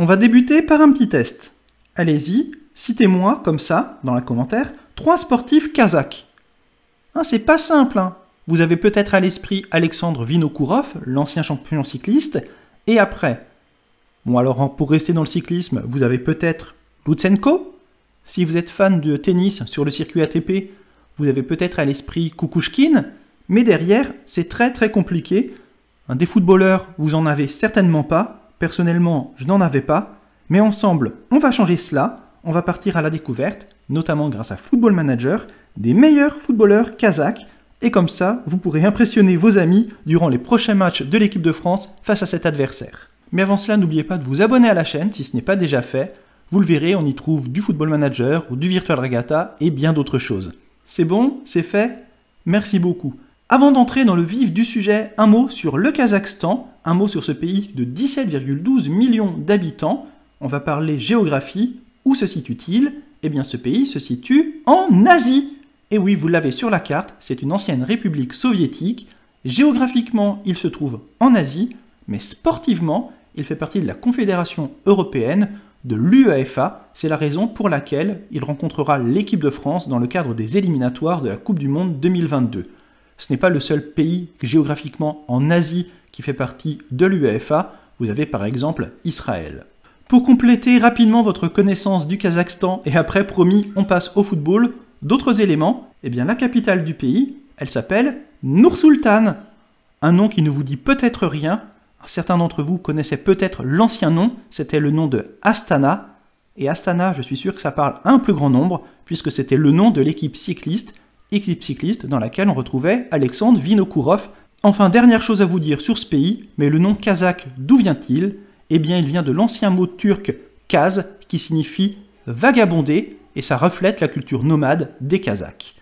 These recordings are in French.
On va débuter par un petit test. Allez-y, citez-moi, comme ça, dans les commentaires, 3 sportifs kazakhs. Hein, c'est pas simple, hein. Vous avez peut-être à l'esprit Alexandre Vinokourov, l'ancien champion cycliste, et après. Bon alors, pour rester dans le cyclisme, vous avez peut-être Lutsenko. Si vous êtes fan de tennis sur le circuit ATP, vous avez peut-être à l'esprit Kukushkin, mais derrière, c'est très compliqué. Des footballeurs, vous en avez certainement pas. Personnellement, je n'en avais pas. Mais ensemble, on va changer cela. On va partir à la découverte, notamment grâce à Football Manager, des meilleurs footballeurs kazakhs. Et comme ça, vous pourrez impressionner vos amis durant les prochains matchs de l'équipe de France face à cet adversaire. Mais avant cela, n'oubliez pas de vous abonner à la chaîne si ce n'est pas déjà fait. Vous le verrez, on y trouve du Football Manager ou du Virtual Regatta et bien d'autres choses. C'est bon? C'est fait? Merci beaucoup. Avant d'entrer dans le vif du sujet, un mot sur le Kazakhstan, un mot sur ce pays de 17,12 millions d'habitants. On va parler géographie. Où se situe-t-il? Eh bien, ce pays se situe en Asie. Et oui, vous l'avez sur la carte, c'est une ancienne république soviétique. Géographiquement, il se trouve en Asie, mais sportivement, il fait partie de la Confédération européenne, de l'UEFA. C'est la raison pour laquelle il rencontrera l'équipe de France dans le cadre des éliminatoires de la Coupe du Monde 2022. Ce n'est pas le seul pays géographiquement en Asie qui fait partie de l'UEFA. Vous avez par exemple Israël. Pour compléter rapidement votre connaissance du Kazakhstan, et après promis, on passe au football, d'autres éléments, eh bien la capitale du pays, elle s'appelle Nur-Sultan. Un nom qui ne vous dit peut-être rien. Certains d'entre vous connaissaient peut-être l'ancien nom, c'était le nom de Astana. Et Astana, je suis sûr que ça parle à un plus grand nombre, puisque c'était le nom de l'équipe cycliste dans laquelle on retrouvait Alexandre Vinokourov. Enfin, dernière chose à vous dire sur ce pays, mais le nom kazakh, d'où vient-il? Eh bien, il vient de l'ancien mot turc kaz, qui signifie vagabonder, et ça reflète la culture nomade des Kazakhs.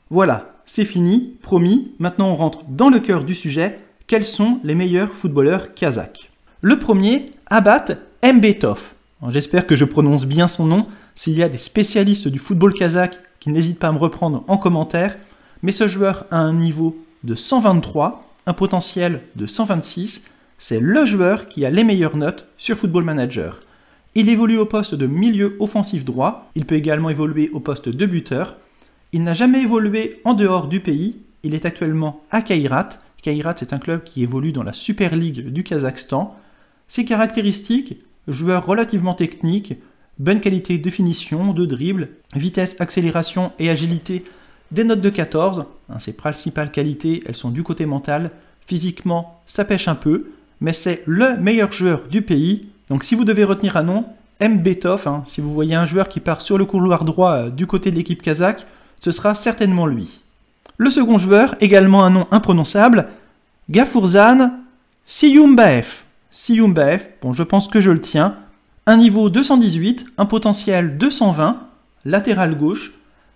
Voilà, c'est fini, promis, maintenant on rentre dans le cœur du sujet. Quels sont les meilleurs footballeurs kazakhs? Le premier, Abat Mbetov. J'espère que je prononce bien son nom. S'il y a des spécialistes du football kazakh qui n'hésitent pas à me reprendre en commentaire, mais ce joueur a un niveau de 123, un potentiel de 126, c'est le joueur qui a les meilleures notes sur Football Manager. Il évolue au poste de milieu offensif droit, il peut également évoluer au poste de buteur. Il n'a jamais évolué en dehors du pays, il est actuellement à Kairat. Kairat, c'est un club qui évolue dans la Super League du Kazakhstan. Ses caractéristiques, joueur relativement technique, bonne qualité de finition, de dribble, vitesse, accélération et agilité, des notes de 14. Ses principales qualités, elles sont du côté mental. Physiquement, ça pêche un peu, mais c'est le meilleur joueur du pays. Donc si vous devez retenir un nom, Mbetov, si vous voyez un joueur qui part sur le couloir droit du côté de l'équipe kazakh, ce sera certainement lui. Le second joueur, également un nom imprononçable, Gafurzan Siyumbaev. Siyumbaev, bon je pense que je le tiens. Un niveau 218, un potentiel 220, latéral gauche.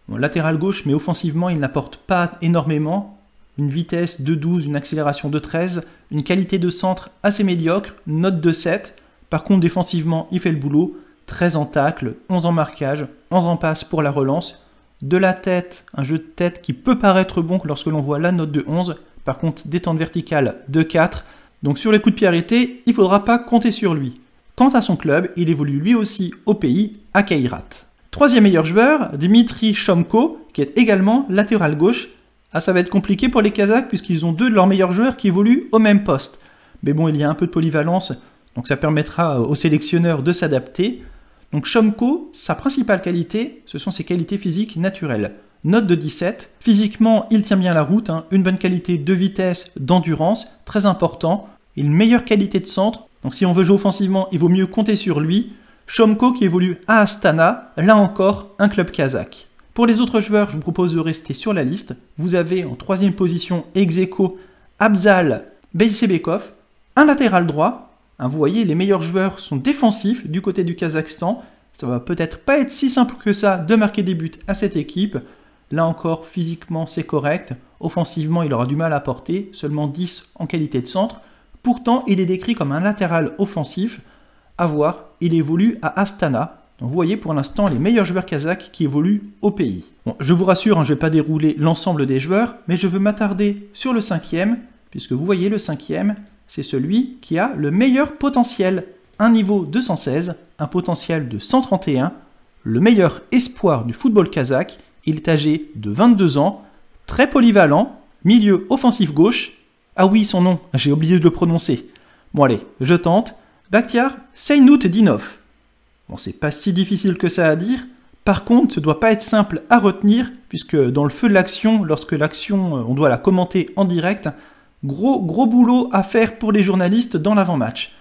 Bon, latéral gauche, mais offensivement, il n'apporte pas énormément. Une vitesse de 12, une accélération de 13, une qualité de centre assez médiocre, note de 7. Par contre, défensivement, il fait le boulot. 13 en tacle, 11 en marquage, 11 en passe pour la relance. De la tête, un jeu de tête qui peut paraître bon lorsque l'on voit la note de 11. Par contre, détente verticale de 4. Donc sur les coups de pied arrêtés, il ne faudra pas compter sur lui. Quant à son club, il évolue lui aussi au pays, à Kairat. Troisième meilleur joueur, Dmitry Shomko, qui est également latéral gauche. Ah, ça va être compliqué pour les Kazakhs puisqu'ils ont deux de leurs meilleurs joueurs qui évoluent au même poste. Mais bon, il y a un peu de polyvalence, donc ça permettra aux sélectionneurs de s'adapter. Donc Shomko, sa principale qualité, ce sont ses qualités physiques naturelles. Note de 17. Physiquement, il tient bien la route, une bonne qualité de vitesse, d'endurance, très important. Une meilleure qualité de centre. Donc si on veut jouer offensivement, il vaut mieux compter sur lui. Shomko qui évolue à Astana, là encore, un club kazakh. Pour les autres joueurs, je vous propose de rester sur la liste. Vous avez en troisième position ex-aequo Abzal Beyssebekov, un latéral droit. Vous voyez, les meilleurs joueurs sont défensifs du côté du Kazakhstan. Ça va peut-être pas être si simple que ça de marquer des buts à cette équipe. Là encore, physiquement, c'est correct. Offensivement, il aura du mal à porter, seulement 10 en qualité de centre. Pourtant, il est décrit comme un latéral offensif. À voir, il évolue à Astana. Donc vous voyez pour l'instant les meilleurs joueurs kazakhs qui évoluent au pays. Bon, je vous rassure, je ne vais pas dérouler l'ensemble des joueurs, mais je veux m'attarder sur le cinquième, puisque vous voyez le cinquième, c'est celui qui a le meilleur potentiel. un niveau de 116, un potentiel de 131, le meilleur espoir du football kazakh. Il est âgé de 22 ans, très polyvalent, milieu offensif gauche. Ah oui, son nom, j'ai oublié de le prononcer. Bon allez, je tente. Bakhtiar Seynoutdinov. Bon, c'est pas si difficile que ça à dire. Par contre, ce ne doit pas être simple à retenir, puisque dans le feu de l'action, lorsque l'action, on doit la commenter en direct, gros boulot à faire pour les journalistes dans l'avant-match.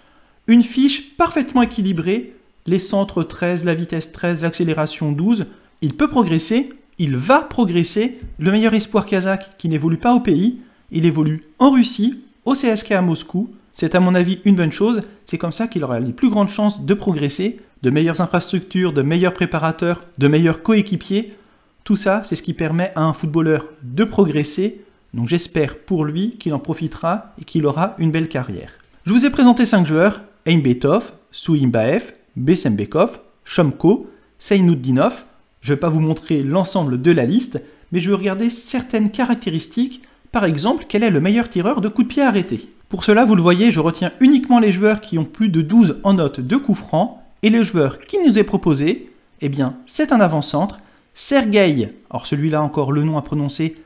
Une fiche parfaitement équilibrée, les centres 13, la vitesse 13, l'accélération 12. Il peut progresser, il va progresser. Le meilleur espoir kazakh qui n'évolue pas au pays, il évolue en Russie, au CSKA à Moscou. C'est à mon avis une bonne chose, c'est comme ça qu'il aura les plus grandes chances de progresser, de meilleures infrastructures, de meilleurs préparateurs, de meilleurs coéquipiers. Tout ça, c'est ce qui permet à un footballeur de progresser. Donc j'espère pour lui qu'il en profitera et qu'il aura une belle carrière. Je vous ai présenté 5 joueurs, Aimbetov, Souimbaev, Besembekov, Shomko, Seynoutdinov. Je ne vais pas vous montrer l'ensemble de la liste, mais je vais regarder certaines caractéristiques. Par exemple, quel est le meilleur tireur de coup de pied arrêté? Pour cela, vous le voyez, je retiens uniquement les joueurs qui ont plus de 12 en note de coup franc, et le joueur qui nous est proposé, eh bien, c'est un avant-centre, Sergei, alors celui-là encore le nom à prononcer,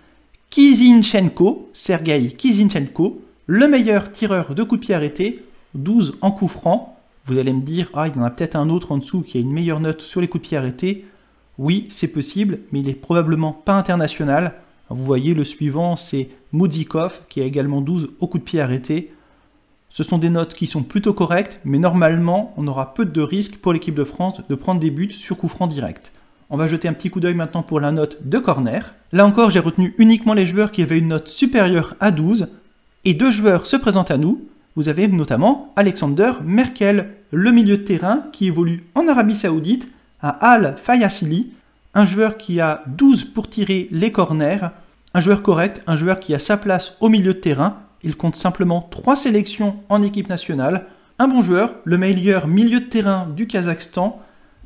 Kizinchenko, Sergei Kizinchenko, le meilleur tireur de coup de pied arrêté, 12 en coup franc. Vous allez me dire, ah, il y en a peut-être un autre en dessous qui a une meilleure note sur les coups de pied arrêtés. Oui, c'est possible, mais il n'est probablement pas international. Vous voyez, le suivant, c'est Moudzikov, qui a également 12 au coup de pied arrêté. Ce sont des notes qui sont plutôt correctes, mais normalement, on aura peu de risques pour l'équipe de France de prendre des buts sur coup franc direct. On va jeter un petit coup d'œil maintenant pour la note de corner. Là encore, j'ai retenu uniquement les joueurs qui avaient une note supérieure à 12, et 2 joueurs se présentent à nous. Vous avez notamment Alexander Merkel, le milieu de terrain qui évolue en Arabie Saoudite, à Al Fayasili, un joueur qui a 12 pour tirer les corners, un joueur correct, un joueur qui a sa place au milieu de terrain. Il compte simplement 3 sélections en équipe nationale. Un bon joueur, le meilleur milieu de terrain du Kazakhstan.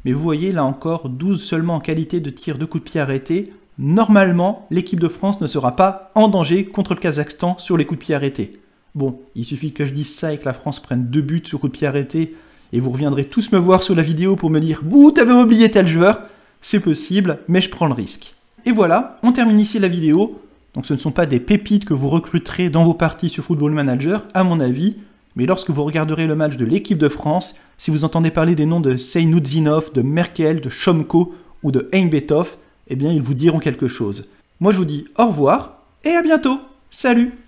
Mais vous voyez là encore 12 seulement en qualité de tir de coup de pied arrêté. Normalement, l'équipe de France ne sera pas en danger contre le Kazakhstan sur les coups de pied arrêtés. Bon, il suffit que je dise ça et que la France prenne 2 buts sur coup de pied arrêté et vous reviendrez tous me voir sur la vidéo pour me dire « Bouh, t'avais oublié tel joueur !» C'est possible, mais je prends le risque. Et voilà, on termine ici la vidéo. Donc ce ne sont pas des pépites que vous recruterez dans vos parties sur Football Manager, à mon avis, mais lorsque vous regarderez le match de l'équipe de France, si vous entendez parler des noms de Seynoutdinov, de Merkel, de Shomko ou de Aimbetov, eh bien ils vous diront quelque chose. Moi je vous dis au revoir et à bientôt. Salut!